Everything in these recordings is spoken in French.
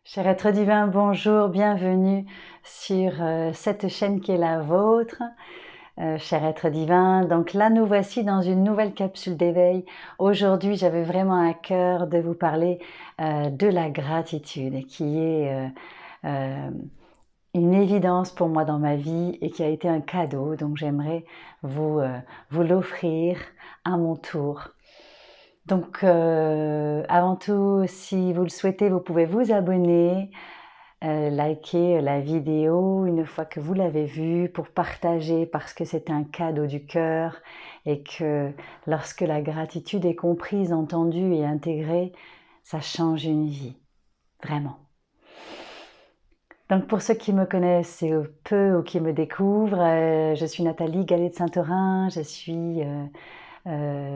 Cher être divin, bonjour, bienvenue sur cette chaîne qui est la vôtre. Cher être divin, donc là nous voici dans une nouvelle capsule d'éveil. Aujourd'hui j'avais vraiment à cœur de vous parler de la gratitude qui est euh, une évidence pour moi dans ma vie et qui a été un cadeau. Donc j'aimerais vous l'offrir à mon tour. Donc avant tout, si vous le souhaitez, vous pouvez vous abonner, liker la vidéo une fois que vous l'avez vue pour partager parce que c'est un cadeau du cœur et que lorsque la gratitude est comprise, entendue et intégrée, ça change une vie, vraiment. Donc pour ceux qui me connaissent peu ou qui me découvrent, je suis Nathalie Gallet de Saint-Eurin, je suis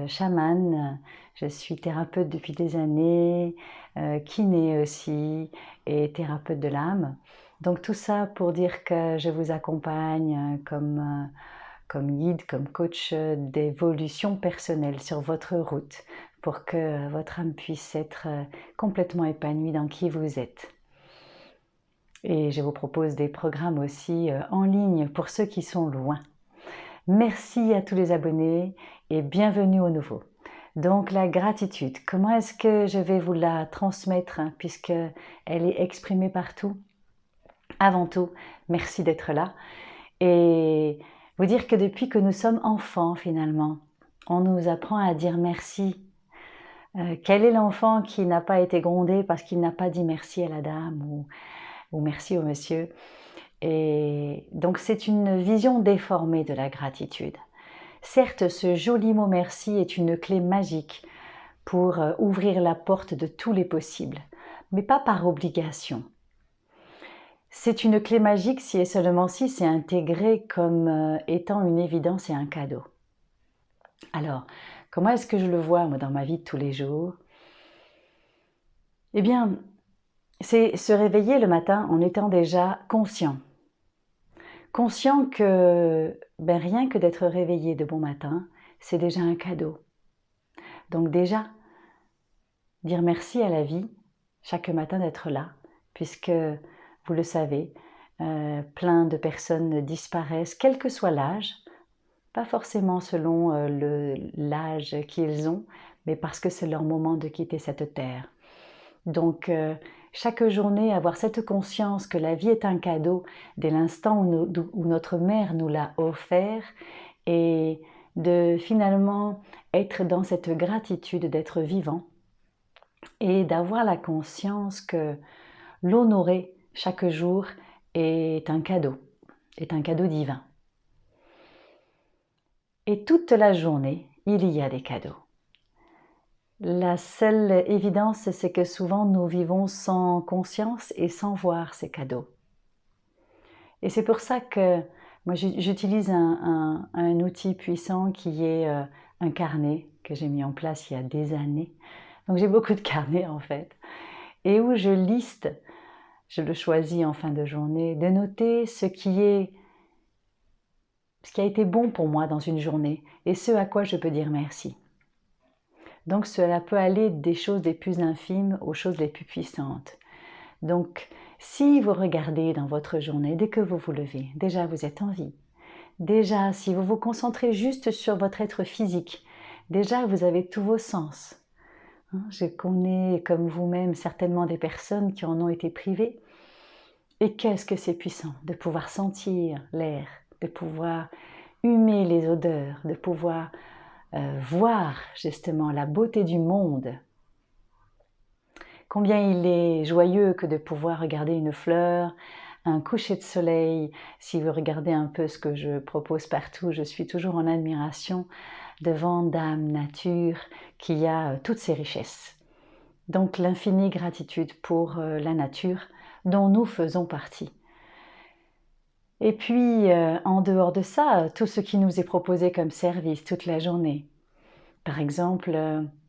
chamane, je suis thérapeute depuis des années, kiné aussi et thérapeute de l'âme. Donc tout ça pour dire que je vous accompagne comme guide, comme coach d'évolution personnelle sur votre route pour que votre âme puisse être complètement épanouie dans qui vous êtes. Et je vous propose des programmes aussi en ligne pour ceux qui sont loin. Merci à tous les abonnés et bienvenue aux nouveaux. Donc la gratitude, comment est-ce que je vais vous la transmettre puisqu'elle est exprimée partout? Avant tout, merci d'être là et vous dire que depuis que nous sommes enfants finalement, on nous apprend à dire merci. Quel est l'enfant qui n'a pas été grondé parce qu'il n'a pas dit merci à la dame ou merci au monsieur? Et donc c'est une vision déformée de la gratitude. Certes, ce joli mot merci est une clé magique pour ouvrir la porte de tous les possibles, mais pas par obligation. C'est une clé magique si et seulement si c'est intégré comme étant une évidence et un cadeau. Alors, comment est-ce que je le vois moi dans ma vie de tous les jours? Eh bien, c'est se réveiller le matin en étant déjà conscient. Conscient que rien que d'être réveillé de bon matin, c'est déjà un cadeau. Donc déjà, dire merci à la vie, chaque matin d'être là, puisque vous le savez, plein de personnes disparaissent, quel que soit l'âge, pas forcément selon l'âge qu'ils ont, mais parce que c'est leur moment de quitter cette terre. Donc, chaque journée, avoir cette conscience que la vie est un cadeau dès l'instant où notre mère nous l'a offert et de finalement être dans cette gratitude d'être vivant et d'avoir la conscience que l'honorer chaque jour est un cadeau divin. Et toute la journée, il y a des cadeaux. La seule évidence, c'est que souvent nous vivons sans conscience et sans voir ces cadeaux. Et c'est pour ça que moi j'utilise un outil puissant qui est un carnet que j'ai mis en place il y a des années. Donc j'ai beaucoup de carnets en fait. Et où je liste, je le choisis en fin de journée, de noter ce qui a été bon pour moi dans une journée et ce à quoi je peux dire merci. Donc cela peut aller des choses les plus infimes aux choses les plus puissantes. Donc si vous regardez dans votre journée, dès que vous vous levez, déjà vous êtes en vie. Déjà, si vous vous concentrez juste sur votre être physique, déjà vous avez tous vos sens. Je connais comme vous-même certainement des personnes qui en ont été privées. Et qu'est-ce que c'est puissant de pouvoir sentir l'air, de pouvoir humer les odeurs, de pouvoir voir justement la beauté du monde. Combien il est joyeux que de pouvoir regarder une fleur, un coucher de soleil. Si vous regardez un peu ce que je propose partout, je suis toujours en admiration devant Dame Nature qui a toutes ses richesses. Donc l'infinie gratitude pour la nature dont nous faisons partie. Et puis, en dehors de ça, tout ce qui nous est proposé comme service toute la journée. Par exemple,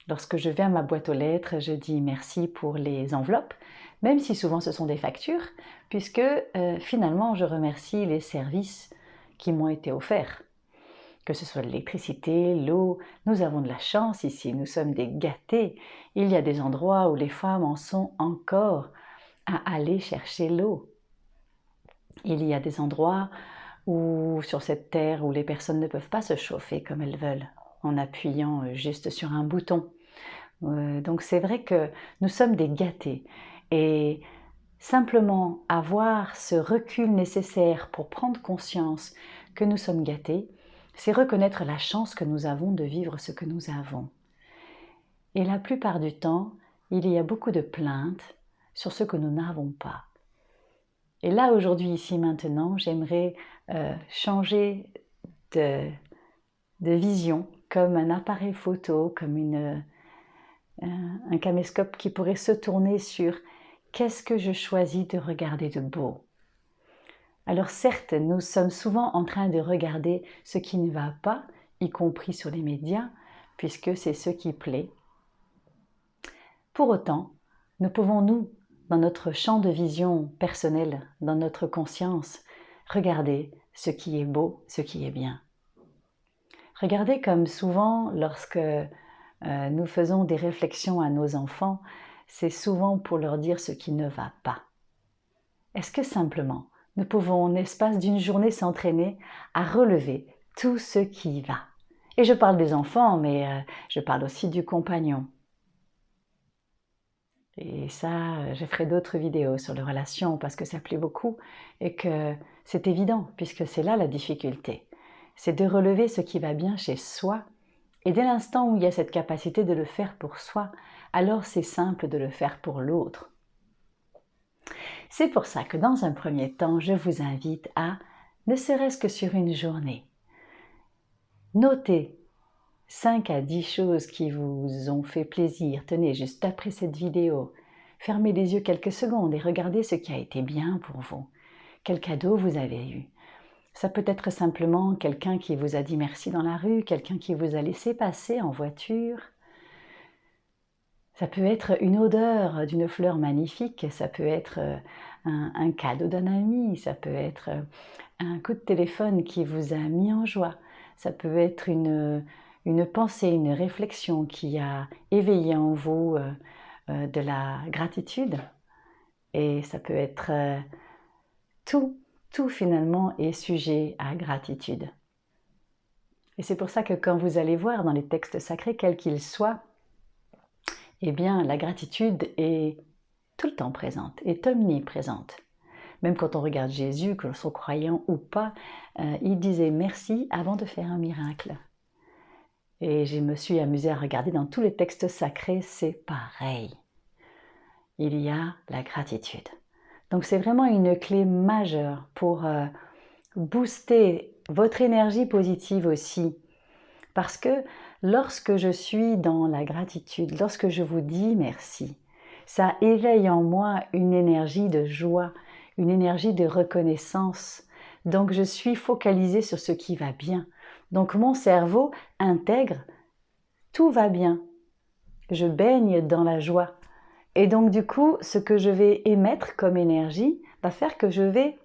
lorsque je vais à ma boîte aux lettres, je dis merci pour les enveloppes, même si souvent ce sont des factures, puisque finalement je remercie les services qui m'ont été offerts. Que ce soit l'électricité, l'eau, nous avons de la chance ici, nous sommes des gâtés. Il y a des endroits où les femmes en sont encore à aller chercher l'eau. Il y a des endroits où, sur cette terre où les personnes ne peuvent pas se chauffer comme elles veulent, en appuyant juste sur un bouton. Donc c'est vrai que nous sommes des gâtés. Et simplement avoir ce recul nécessaire pour prendre conscience que nous sommes gâtés, c'est reconnaître la chance que nous avons de vivre ce que nous avons. Et la plupart du temps, il y a beaucoup de plaintes sur ce que nous n'avons pas. Et là, aujourd'hui, ici, maintenant, j'aimerais changer de vision, comme un appareil photo, comme un caméscope qui pourrait se tourner sur qu'est-ce que je choisis de regarder de beau. Alors certes, nous sommes souvent en train de regarder ce qui ne va pas, y compris sur les médias, puisque c'est ce qui plaît. Pour autant, nous pouvons, nous, dans notre champ de vision personnel, dans notre conscience, regarder ce qui est beau, ce qui est bien. Regardez comme souvent, lorsque nous faisons des réflexions à nos enfants, c'est souvent pour leur dire ce qui ne va pas. Est-ce que simplement, nous pouvons en l'espace d'une journée s'entraîner à relever tout ce qui va? Et je parle des enfants, mais je parle aussi du compagnon. Et ça, je ferai d'autres vidéos sur les relations parce que ça plaît beaucoup et que c'est évident puisque c'est là la difficulté. C'est de relever ce qui va bien chez soi et dès l'instant où il y a cette capacité de le faire pour soi, alors c'est simple de le faire pour l'autre. C'est pour ça que dans un premier temps, je vous invite à, ne serait-ce que sur une journée, noter 5 à 10 choses qui vous ont fait plaisir. Tenez, juste après cette vidéo, fermez les yeux quelques secondes et regardez ce qui a été bien pour vous. Quel cadeau vous avez eu. Ça peut être simplement quelqu'un qui vous a dit merci dans la rue, quelqu'un qui vous a laissé passer en voiture. Ça peut être une odeur d'une fleur magnifique, ça peut être un cadeau d'un ami, ça peut être un coup de téléphone qui vous a mis en joie, ça peut être une pensée, une réflexion qui a éveillé en vous de la gratitude. Et ça peut être tout finalement est sujet à gratitude. Et c'est pour ça que quand vous allez voir dans les textes sacrés, quels qu'ils soient, eh bien la gratitude est tout le temps présente, est omniprésente. Même quand on regarde Jésus, que l'on soit croyant ou pas, il disait merci avant de faire un miracle. Et je me suis amusée à regarder dans tous les textes sacrés, c'est pareil. Il y a la gratitude. Donc c'est vraiment une clé majeure pour booster votre énergie positive aussi. Parce que lorsque je suis dans la gratitude, lorsque je vous dis merci, ça éveille en moi une énergie de joie, une énergie de reconnaissance. Donc je suis focalisée sur ce qui va bien. Donc mon cerveau intègre tout va bien. Je baigne dans la joie. Et donc du coup, ce que je vais émettre comme énergie va faire que je vais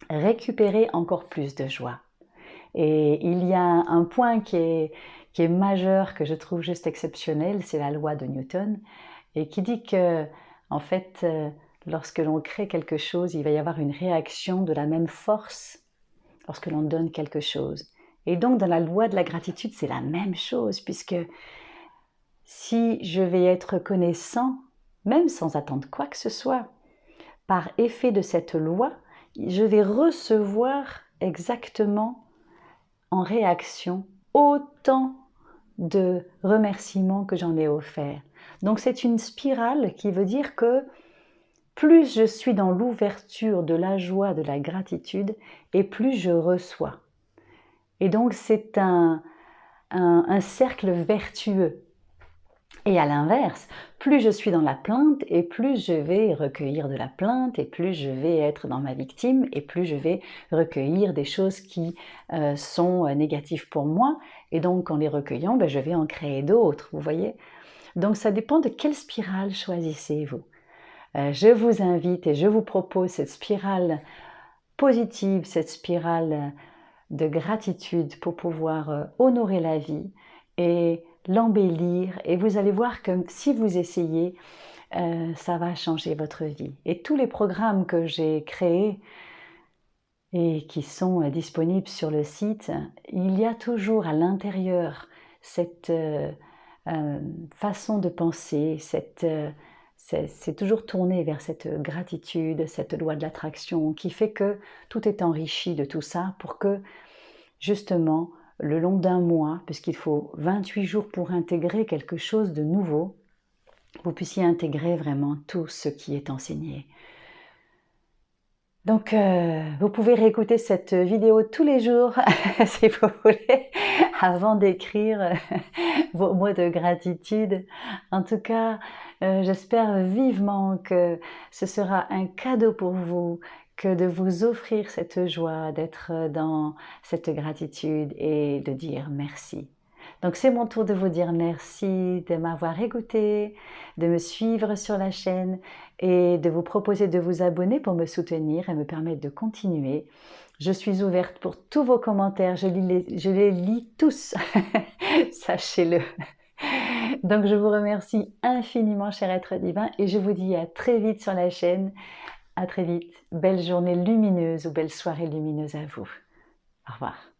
récupérer encore plus de joie. Et il y a un point qui est majeur, que je trouve juste exceptionnel, c'est la loi de Newton, et qui dit que, en fait, lorsque l'on crée quelque chose, il va y avoir une réaction de la même force lorsque l'on donne quelque chose. Et donc, dans la loi de la gratitude, c'est la même chose, puisque si je vais être reconnaissant, même sans attendre quoi que ce soit, par effet de cette loi, je vais recevoir exactement en réaction autant de remerciements que j'en ai offert. Donc c'est une spirale qui veut dire que plus je suis dans l'ouverture de la joie, de la gratitude, et plus je reçois. Et donc c'est un cercle vertueux. Et à l'inverse, plus je suis dans la plainte et plus je vais recueillir de la plainte et plus je vais être dans ma victime et plus je vais recueillir des choses qui sont négatives pour moi. Et donc en les recueillant, je vais en créer d'autres, vous voyez. Donc ça dépend de quelle spirale choisissez-vous. Je vous invite et je vous propose cette spirale positive, cette spirale de gratitude pour pouvoir honorer la vie et l'embellir, et vous allez voir que si vous essayez, ça va changer votre vie. Et tous les programmes que j'ai créés et qui sont disponibles sur le site, il y a toujours à l'intérieur cette façon de penser, c'est toujours tourné vers cette gratitude, cette loi de l'attraction qui fait que tout est enrichi de tout ça pour que justement le long d'un mois, puisqu'il faut 28 jours pour intégrer quelque chose de nouveau, vous puissiez intégrer vraiment tout ce qui est enseigné. Donc, vous pouvez réécouter cette vidéo tous les jours, si vous voulez, avant d'écrire vos mots de gratitude. En tout cas, j'espère vivement que ce sera un cadeau pour vous, que de vous offrir cette joie, d'être dans cette gratitude et de dire merci. Donc c'est mon tour de vous dire merci de m'avoir écouté, de me suivre sur la chaîne et de vous proposer de vous abonner pour me soutenir et me permettre de continuer. Je suis ouverte pour tous vos commentaires, je les lis tous, sachez-le. Donc je vous remercie infiniment, cher être divin, et je vous dis à très vite sur la chaîne. À très vite. Belle journée lumineuse ou belle soirée lumineuse à vous. Au revoir.